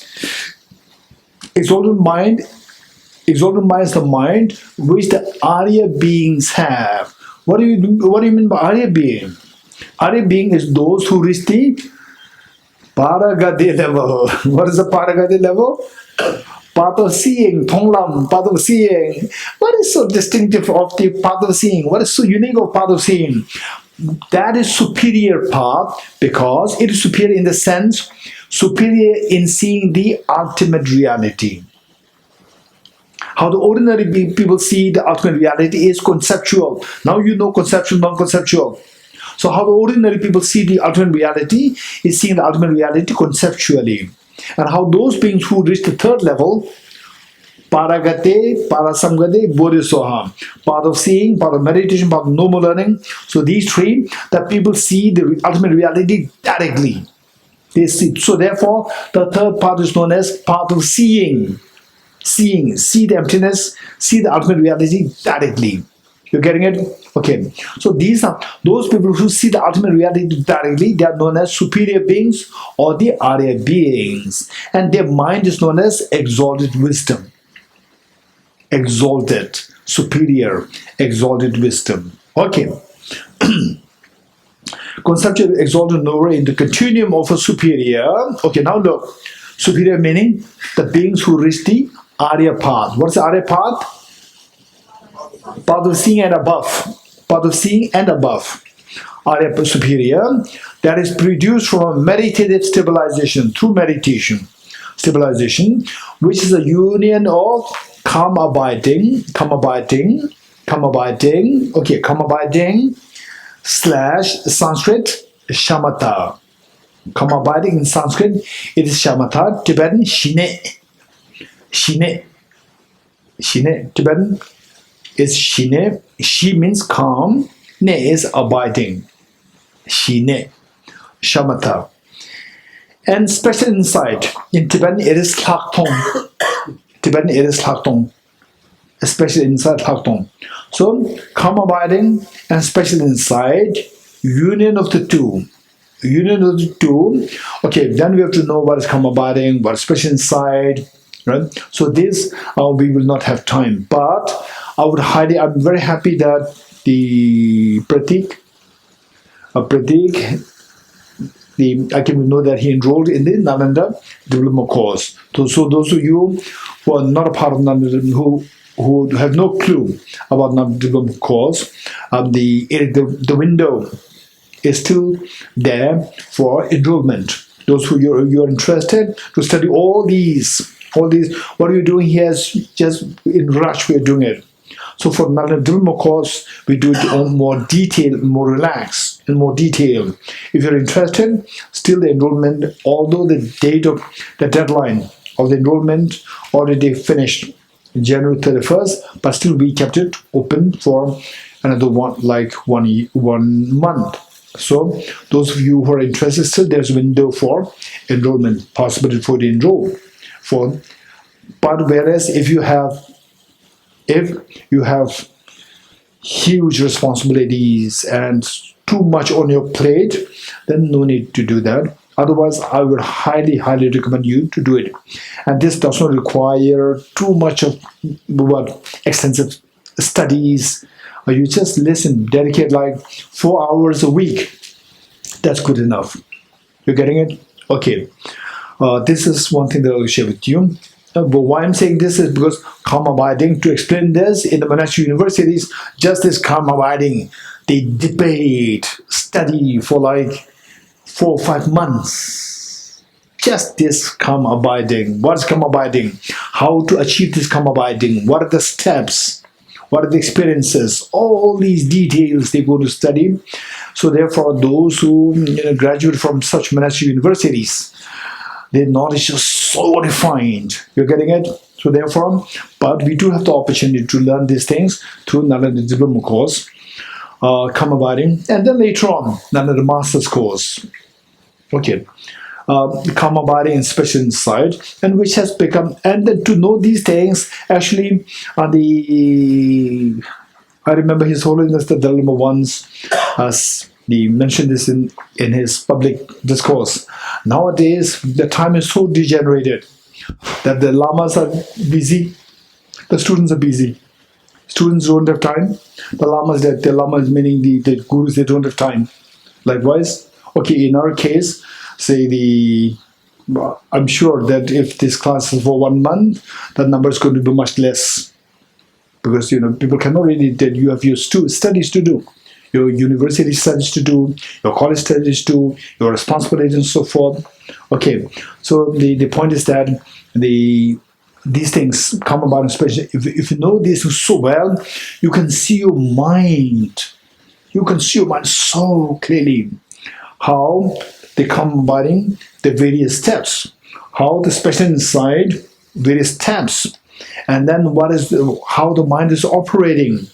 Exalted mind is the mind which the Arya beings have. What do you mean by Arya being? Arya being is those who reach the Paragati level. What is the Paragati level? Path of seeing, Tonglam, path of seeing. What is so distinctive of the path of seeing? What is so unique of path of seeing? That is superior path because it is superior in the sense, superior in seeing the ultimate reality. How the ordinary people see the ultimate reality is conceptual. Now you know conceptual, non-conceptual. So how the ordinary people see the ultimate reality is seeing the ultimate reality conceptually. And how those beings who reach the third level, Paragate, Parasamgate, Bodhisattva, part of seeing, part of meditation, part of no more learning. So these three, that people see the ultimate reality directly. They see. So therefore, the third part is known as part of seeing. See the emptiness, see the ultimate reality directly. You're getting it? Okay. So these are those people who see the ultimate reality directly. They are known as superior beings or the Arya beings. And their mind is known as exalted wisdom. Exalted, superior, exalted wisdom. Okay. Conceptual exalted knower in the continuum of a superior. Okay, now look. Superior meaning the beings who reach the Arya path. What's the Arya path? Path of seeing and above. Path of seeing and above. Arya superior. That is produced from meditative stabilization, through meditation. Stabilization, which is a union of calm abiding, okay, calm abiding / Sanskrit shamatha. Calm abiding in Sanskrit, it is shamatha. Tibetan shine. Tibetan is shine. Shi means calm. Ne is abiding. Shine. Shamatha. And special insight. In Tibetan, it is Thaktong. A special insight Thaktong. So, calm abiding and special insight, union of the two. Okay, then we have to know what is calm abiding, what is special insight, right? So this we will not have time. But I'm very happy that the Pratik, I can know that he enrolled in the Nalanda diploma course. So those of you who are not a part of Nalanda, who have no clue about Nalanda diploma course, the window is still there for enrollment. Those who you're interested to study all these. What we're doing here is just in rush. We're doing it. So for another diploma course, we do it on more detail, more relaxed, and more detail. If you're interested, still the enrollment, although the date of the deadline of the enrollment already finished January 31st, but still we kept it open for another one month. So those of you who are interested, still there's a window for enrollment, possibility for the enroll. But whereas if you have huge responsibilities and too much on your plate, then no need to do that. Otherwise, I would highly recommend you to do it. And this does not require too much of extensive studies. You just listen, dedicate like 4 hours a week. That's good enough. You're getting it? Okay. This is one thing that I'll share with you. But why I'm saying this is because calm abiding, to explain this, in the monastic universities, just this calm abiding, they debate, study for like 4 or 5 months. Just this calm abiding. What is calm abiding? How to achieve this calm abiding? What are the steps? What are the experiences? All these details they go to study. So therefore, those who graduate from such monastic universities, their knowledge is so refined. You're getting it? So therefore, but we do have the opportunity to learn these things through Nalanda diploma course, calm abiding, and then later on, Nalanda master's course. Okay. Calm abiding and special insight, and which has become, and then to know these things, actually, I remember His Holiness the Dalai Lama once, he mentioned this in his public discourse. Nowadays, the time is so degenerated that the lamas are busy, the students are busy. Students don't have time. The lamas meaning the gurus, they don't have time. Likewise, okay, in our case, say I'm sure that if this class is for 1 month, the number is going to be much less, because people cannot really. That you have your studies to do, your university studies to do, your college studies to do, your responsibilities and so forth. Okay, so the point is that these things come about, especially if you know this so well, you can see your mind. You can see your mind so clearly. How they come abiding the various steps, how the special insight, various steps, and then how the mind is operating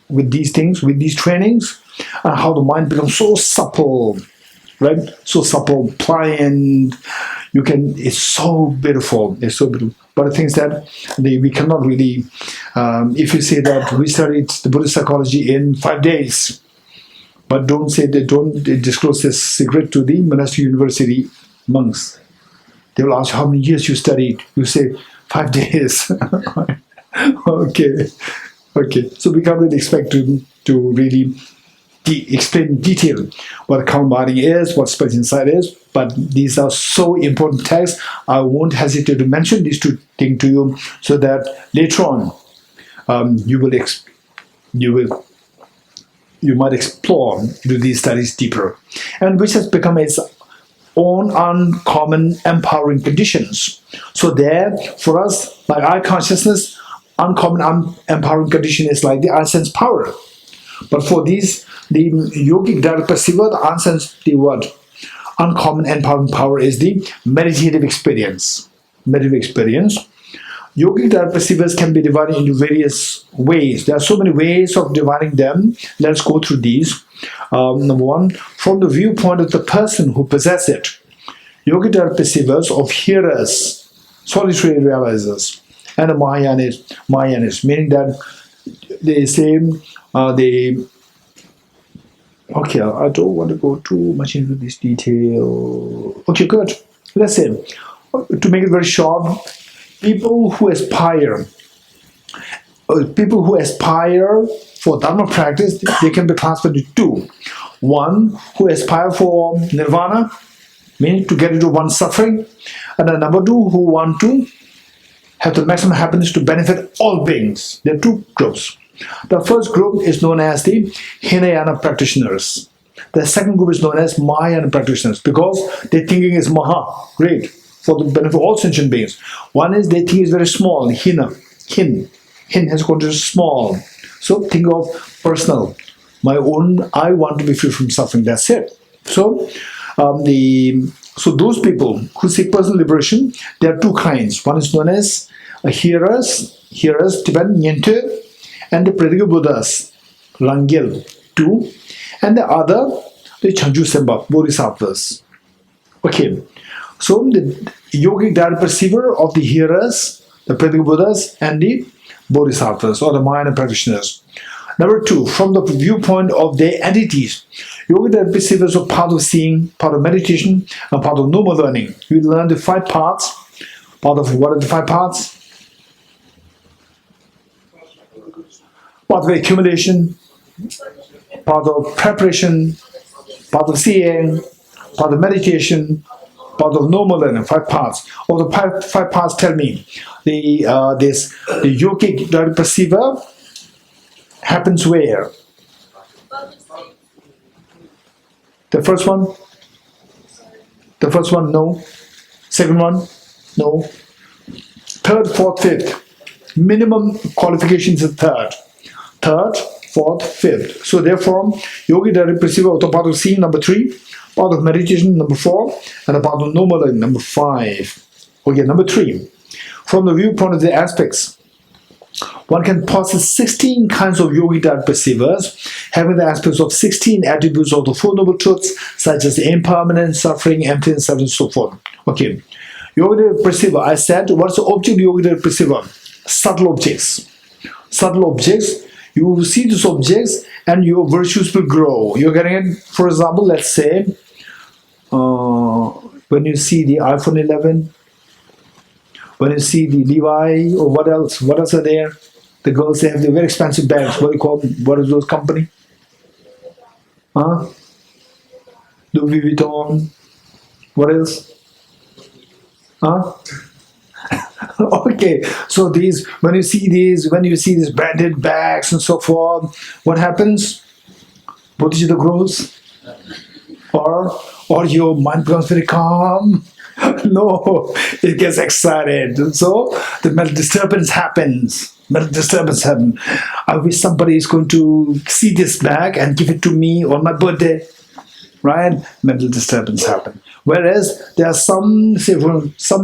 with these things, with these trainings, and how the mind becomes so supple, right? So supple, pliant. It's so beautiful. It's so beautiful. But the things that we cannot really, if you say that we studied the Buddhist psychology in 5 days, but don't disclose this secret to the monastic university monks. They will ask how many years you studied. You say 5 days. Okay. So we can't really expect to really explain in detail what calm abiding is, what special insight is. But these are so important texts. I won't hesitate to mention these two things to you, so that later on you might explore into these studies deeper, and which has become own uncommon empowering conditions. So there, for us, like our consciousness, uncommon empowering condition is like the unsense power. But for these, the yogic direct perceiver, the unsense, the what? Uncommon empowering power is the meditative experience. Meditative experience. Yogic direct perceivers can be divided into various ways. There are so many ways of dividing them. Let's go through these. Number one, from the viewpoint of the person who possesses it. Yogic direct perceivers of hearers, solitary realizers, and the Mahayanists, meaning that they say okay, I don't want to go too much into this detail. Okay, good. Let's say, to make it very short, people who aspire for Dharma practice, they can be classified into two. One who aspire for nirvana, meaning to get into one's suffering, and then number two who want to have the maximum happiness to benefit all beings. There are two groups. The first group is known as the Hinayana practitioners. The second group is known as Mahayana practitioners because their thinking is Maha, great, for the benefit of all sentient beings. One is they think is very small, Hin has gone to small. So think of personal, my own, I want to be free from suffering, that's it. So those people who seek personal liberation, there are two kinds. One is known as hearers, Tibet, Nyente, and the Pratiga Buddhas, Langil, two, and the other, the Chanju Semba, Bodhisattvas. Okay, so the yogic direct perceiver of the hearers, the Pratiga Buddhas, and the Bodhisattvas, or the Mahayana practitioners. Number two, from the viewpoint of their entities, yogic direct perceivers are part of seeing, part of meditation, and part of normal learning. You learn the 5 parts. Part of what are the 5 parts? Part of accumulation, part of preparation, part of seeing, part of meditation, part of normal learning. 5 parts. Of the 5 parts, tell me, the yogic direct perceiver happens where? The first one? The first one, no. Second one, no. Third, fourth, fifth. Minimum qualifications is third. Third, fourth, fifth. So therefore, yogi direct perceiver of the part of seeing, number 3, part of meditation, number 4, and a part of normal learning, number 5. Okay, number 3. From the viewpoint of the aspects, one can possess 16 kinds of yogi direct perceivers, having the aspects of 16 attributes of the Four Noble Truths, such as impermanence, suffering, emptiness, and so forth. Okay, yogi direct perceiver, I said, what's the object of yogi direct perceiver? Subtle objects. Subtle objects. You will see these objects and your virtues will grow. You're getting it? For example, let's say, when you see the iPhone 11, when you see the Levi, or what else are there? The girls, they have the very expensive bags. What do you call them? What is those company? Huh? Louis Vuitton. What else? Huh? Okay, so these, when you see these branded bags and so forth, what happens? Bodhicitta grows, or your mind becomes very calm. No, it gets excited. So the mental disturbance happens. I wish somebody is going to see this bag and give it to me on my birthday. Right? Mental disturbance happen. Whereas there are some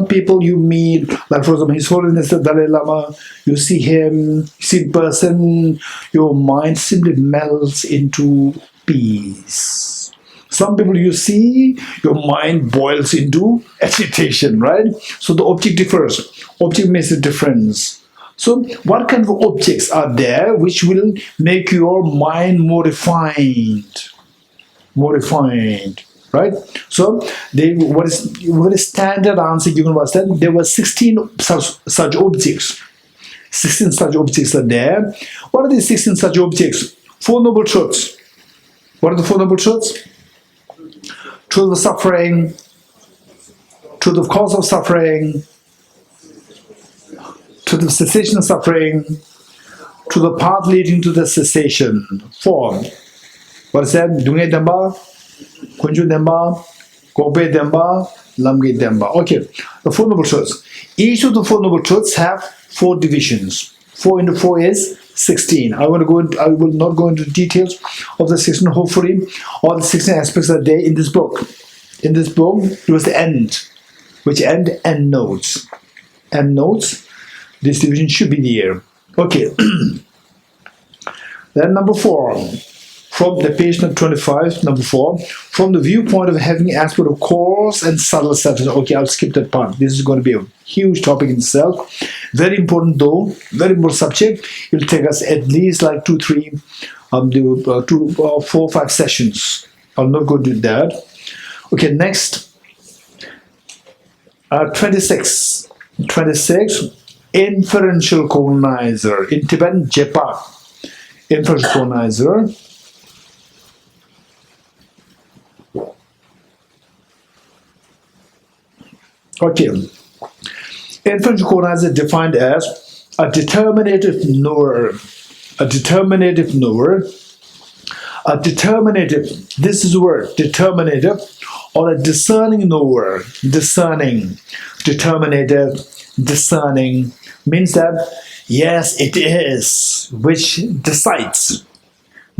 people you meet, like for example, His Holiness the Dalai Lama, you see him, you see the person, your mind simply melts into peace. Some people you see, your mind boils into agitation, right? So the object differs. Object makes a difference. So what kind of objects are there which will make your mind more refined? Right? So what is standard answer given was that there were 16 such objects. 16 such objects are there. What are these 16 such objects? 4 Noble Truths. What are the 4 Noble Truths? Truth of suffering, truth of cause of suffering, truth of cessation of suffering, truth of path leading to the cessation. 4. What is that? Dungay Damba, Kunju Damba, Kobe Demba, Lamge Demba. Okay, the Four Noble Truths. Each of the Four Noble Truths have 4 divisions. 4 into 4 is 16. I will not go into details of the 16. Hopefully, all the 16 aspects are there in this book. In this book, it was the end. Which end? End notes. End notes. This division should be there. Okay. Then number 4. From the page number 25, number 4, from the viewpoint of having aspect of coarse and subtle substance. Okay, I'll skip that part. This is going to be a huge topic in itself. Very important though, very important subject. It will take us at least like 2, 3, 4, 5 sessions. I'll not go do that. Okay, next. 26. 26, inferential colonizer. In Tibetan, Jepa. Inferential colonizer. Okay, inferential colonizer is defined as a determinative knower. A determinative knower. A determinative, this is the word, determinative, or a discerning knower. Discerning, determinative, discerning, means that, yes, it is, which decides.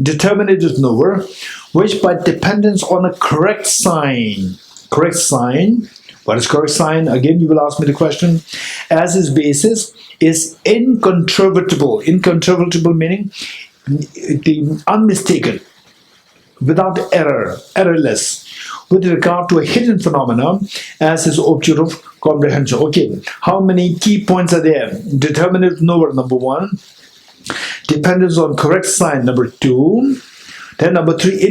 Determinative knower, which by dependence on a correct sign. Correct sign. What is correct sign? Again, you will ask me the question. As its basis is incontrovertible. Incontrovertible meaning the unmistaken, without error, errorless, with regard to a hidden phenomena as its object of comprehension. Okay, how many key points are there? Determinative knower, number 1. Dependence on correct sign, number 2. Then number 3,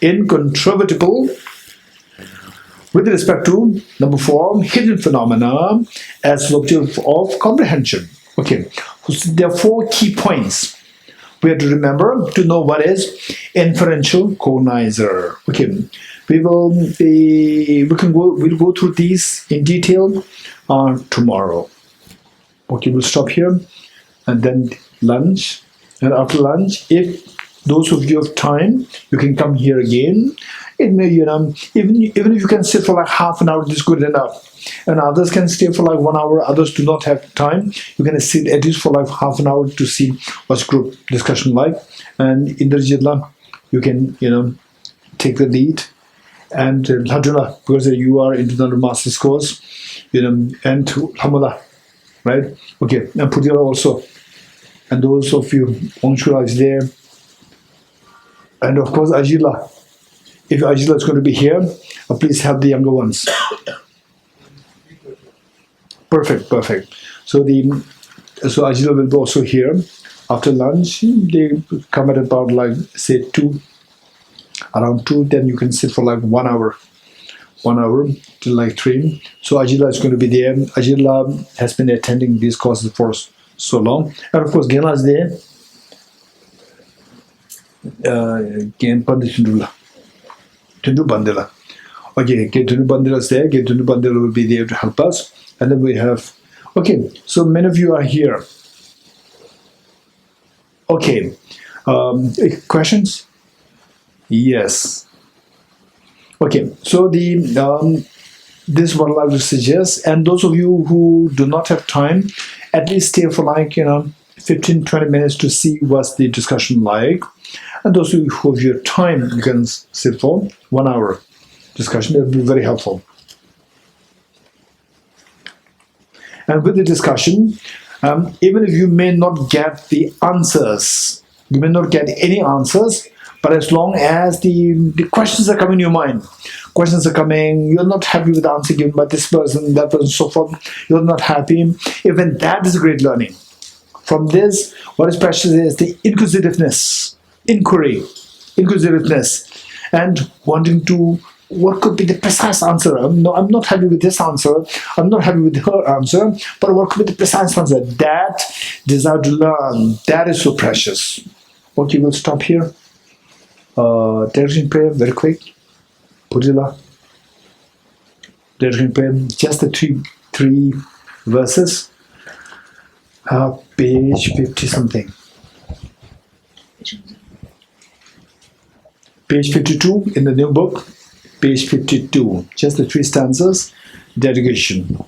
incontrovertible. With respect to number 4, hidden phenomena as the object of comprehension. Okay, so there are 4 key points we have to remember to know what is inferential colonizer. Okay, we'll go through these in detail tomorrow. Okay, we'll stop here and then lunch. And after lunch, if those of you have time, you can come here again. It may, even if you can sit for like half an hour, this is good enough. And others can stay for like 1 hour. Others do not have time. You can sit at least for like half an hour to see what's group discussion like. And in the Jidla, you can, take the lead. And Alhamdulillah, because you are into the master's course, and Alhamdulillah, right? Okay, and Pudila also. And those of you, Onshura is there. And of course, Ajila. If Ajila is going to be here, please help the younger ones. Perfect. So Ajila will be also here after lunch. They come at about like say 2, around 2. Then you can sit for like 1 hour till like 3. So Ajila is going to be there. Ajila has been attending these courses for so long, and of course Gela is there. Again, Pandit Tundu Bandela. Okay, Tundu Bandela is there. Tundu Bandela will be there to help us. And then we have, okay, so many of you are here. Okay, questions? Yes. Okay, so this is what I like to suggest. And those of you who do not have time, at least stay for like, 15-20 minutes to see what's the discussion like. And those of you who have your time, you can sit for 1 hour discussion. It will be very helpful. And with the discussion, even if you may not get the answers, you may not get any answers, but as long as the questions are coming in your mind, questions are coming, you're not happy with the answer given by this person, that person, so forth, you're not happy, even that is a great learning. From this, what is precious is the inquisitiveness, inquisitiveness, and wanting to, what could be the precise answer? I'm not happy with this answer, I'm not happy with her answer, but what could be the precise answer? That desire to learn, that is so precious. Okay, we'll stop here. Direction prayer, very quick. Pujila. Direction prayer, just the three verses. Page 50 something. Page 52 in the new book, page 52, just the 3 stanzas, dedication.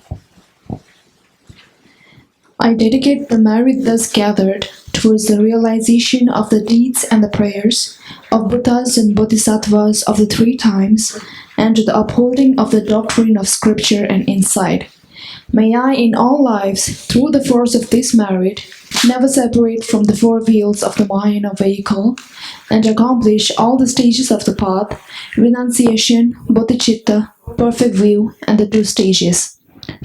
I dedicate the merit thus gathered towards the realization of the deeds and the prayers of Buddhas and Bodhisattvas of the 3 times, and to the upholding of the doctrine of scripture and insight. May I in all lives, through the force of this merit, never separate from the 4 wheels of the mind or vehicle, and accomplish all the stages of the path, renunciation, bodhicitta, perfect view, and the 2 stages.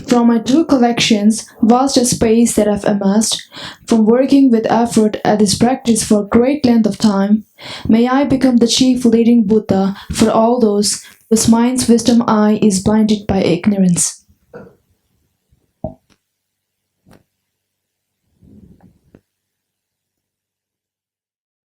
From my 2 collections, vast a space that I've amassed, from working with effort at this practice for great length of time, may I become the chief leading Buddha for all those whose mind's wisdom eye is blinded by ignorance.